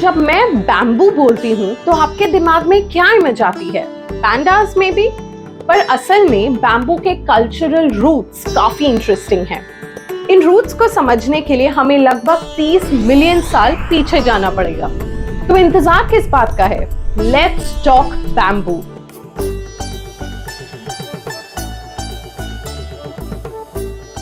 जब मैं बैम्बू बोलती हूँ तो आपके दिमाग में क्या इमेज आती है? पैंडास में भी? पर असल में बैम्बू के कल्चरल रूट्स काफी इंटरेस्टिंग हैं। इन रूट्स को समझने के लिए हमें लगभग 30 मिलियन साल पीछे जाना पड़ेगा। तो इंतजार किस बात का है? Let's talk bamboo.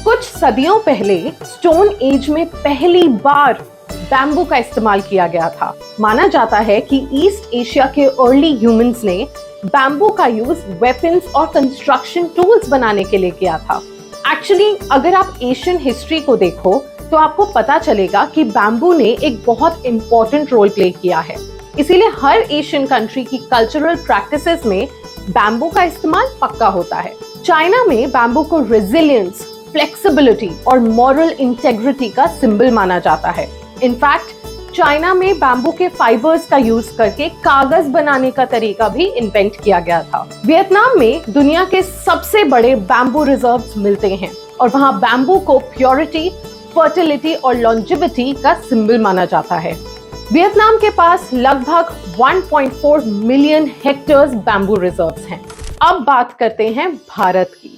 कुछ सदियों पहले स्टोन एज में पहली बार बैम्बू का इस्तेमाल किया गया था। माना जाता है कि ईस्ट एशिया के अर्ली ह्यूमंस ने बैम्बू का यूज वेपन्स और कंस्ट्रक्शन टूल्स बनाने के लिए किया था। एक्चुअली अगर आप एशियन हिस्ट्री को देखो तो आपको पता चलेगा कि बैम्बू ने एक बहुत इंपॉर्टेंट रोल प्ले किया है। इसीलिए हर एशियन कंट्री की कल्चरल प्रैक्टिसेस में बैम्बू का इस्तेमाल पक्का होता है। चाइना में बैम्बू को रेजिलियंस, फ्लेक्सिबिलिटी और मॉरल इंटेग्रिटी का सिंबल माना जाता है। इनफैक्ट चाइना में बैम्बू के फाइबर्स का यूज करके कागज बनाने का तरीका भी इन्वेंट किया गया था। वियतनाम में दुनिया के सबसे बड़े बैम्बू रिजर्व्स मिलते हैं और वहां बैम्बू को प्योरिटी, फर्टिलिटी और लॉन्जेविटी का सिंबल माना जाता है। वियतनाम के पास लगभग 1.4 मिलियन हेक्टेयर्स बैम्बू रिजर्व्स हैं। अब बात करते हैं भारत की।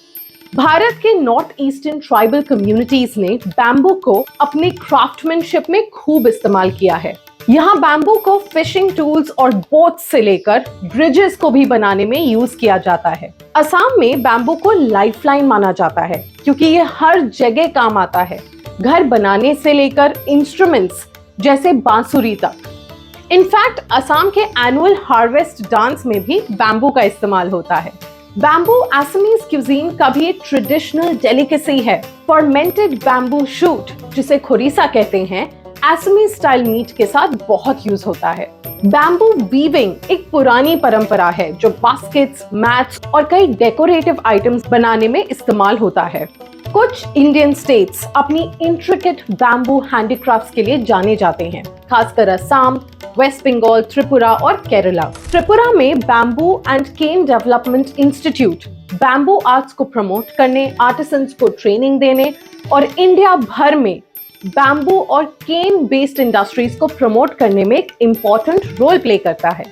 भारत के नॉर्थ ईस्टर्न ट्राइबल कम्युनिटीज ने बैम्बू को अपने क्राफ्टमैनशिप में खूब इस्तेमाल किया है। यहाँ बैम्बू को फिशिंग टूल्स और बोट्स से लेकर ब्रिजेस को भी बनाने में यूज किया जाता है। असम में बैम्बू को लाइफलाइन माना जाता है क्योंकि ये हर जगह काम आता है, घर बनाने से लेकर इंस्ट्रूमेंट्स जैसे बांसुरी तक। इनफैक्ट असम के एनुअल हार्वेस्ट डांस में भी बैम्बू का इस्तेमाल होता है। बैम्बू असमीज क्यूजीन का भी एक ट्रेडिशनल डेलिकेसी है। फर्मेंटेड बैम्बू शूट, जिसे खोरीसा कहते हैं, असमीज स्टाइल मीट के साथ बहुत यूज होता है। बैम्बू वीविंग एक पुरानी परंपरा है जो बास्केट्स, मैट्स और कई डेकोरेटिव आइटम्स बनाने में इस्तेमाल होता है। कुछ इंडियन स्टेट्स अपनी इंट्रिकेट बैम्बू हैंडीक्राफ्ट्स के लिए जाने जाते हैं, खासकर असम, वेस्ट बंगाल, त्रिपुरा और केरला। त्रिपुरा में bamboo and cane development institute bamboo arts को प्रमोट करने, आर्टिसंस को ट्रेनिंग देने और इंडिया भर में बैम्बू और केन बेस्ड इंडस्ट्रीज को प्रमोट करने में एक इम्पोर्टेंट रोल प्ले करता है।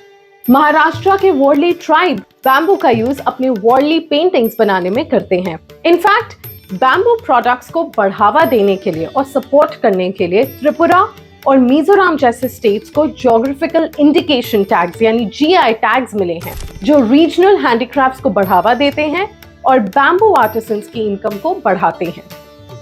महाराष्ट्र के वर्ली ट्राइब बैम्बू का यूज अपने वर्ली पेंटिंग्स बनाने में करते हैं। इनफैक्ट बैम्बू प्रोडक्ट्स को बढ़ावा देने के लिए और सपोर्ट करने के लिए त्रिपुरा और मिजोरम जैसे स्टेट्स को ज्योग्राफिकल इंडिकेशन टैग्स यानी जीआई टैग्स मिले हैं, जो रीजनल हैंडीक्राफ्ट्स को बढ़ावा देते हैं और बैम्बू आर्टिसंस की इनकम को बढ़ाते हैं।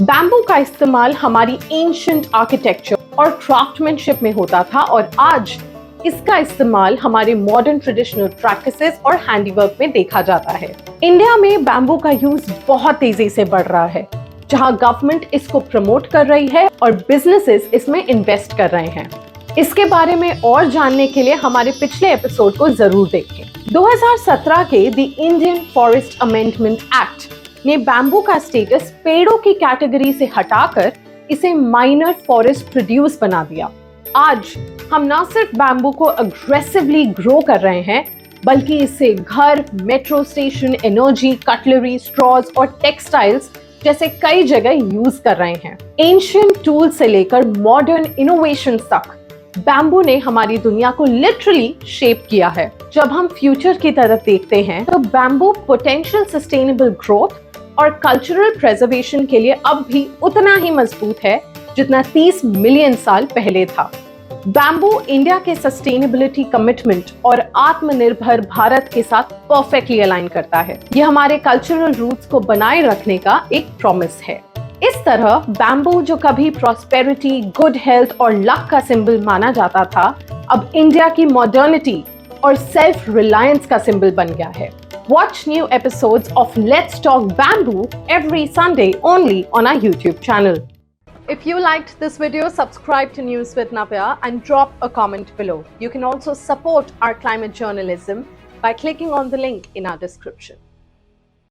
बैम्बू का इस्तेमाल हमारी एंशिएंट आर्किटेक्चर और क्राफ्टमैनशिप में होता था और आज इसका इस्तेमाल हमारे मॉडर्न ट्रेडिशनल प्रैक्टिसेस और हैंडीवर्क में देखा जाता है। इंडिया में बैम्बू का यूज बहुत तेजी से बढ़ रहा है, जहां गवर्नमेंट इसको प्रमोट कर रही है और बिजनेसेस इसमें इन्वेस्ट कर रहे हैं। इसके बारे में और जानने के लिए हमारे पिछले एपिसोड को जरूर देखें। 2017 के the Indian forest amendment act ने बैम्बू का स्टेटस पेड़ों की कैटेगरी से हटाकर इसे माइनर फॉरेस्ट प्रोड्यूस बना दिया। आज हम न सिर्फ बैम्बू को अग्रेसिवली ग्रो कर रहे हैं, बल्कि इसे घर, metro station, energy, cutlery, straws और टेक्सटाइल्स जैसे कई जगह यूज कर रहे हैं। एंशिएंट टूल से लेकर मॉडर्न इनोवेशन तक बैम्बू ने हमारी दुनिया को लिटरली शेप किया है। जब हम फ्यूचर की तरफ देखते हैं तो बैम्बू पोटेंशियल सस्टेनेबल ग्रोथ और कल्चरल प्रिजर्वेशन के लिए अब भी उतना ही मजबूत है जितना 30 मिलियन साल पहले था। बैम्बू इंडिया के सस्टेनेबिलिटी कमिटमेंट और आत्मनिर्भर भारत के साथ परफेक्टली अलाइन करता है। ये हमारे कल्चरल रूट्स को बनाए रखने का एक प्रॉमिस है। इस तरह बैम्बू, जो कभी प्रॉस्पेरिटी, गुड हेल्थ और लक का सिंबल माना जाता था, अब इंडिया की मॉडर्निटी और सेल्फ रिलायंस का सिंबल बन गया है। Watch new episodes of Let's Talk Bamboo every Sunday only on our YouTube channel. If you liked this video, subscribe to News with Navya and drop a comment below. You can also support our climate journalism by clicking on the link in our description.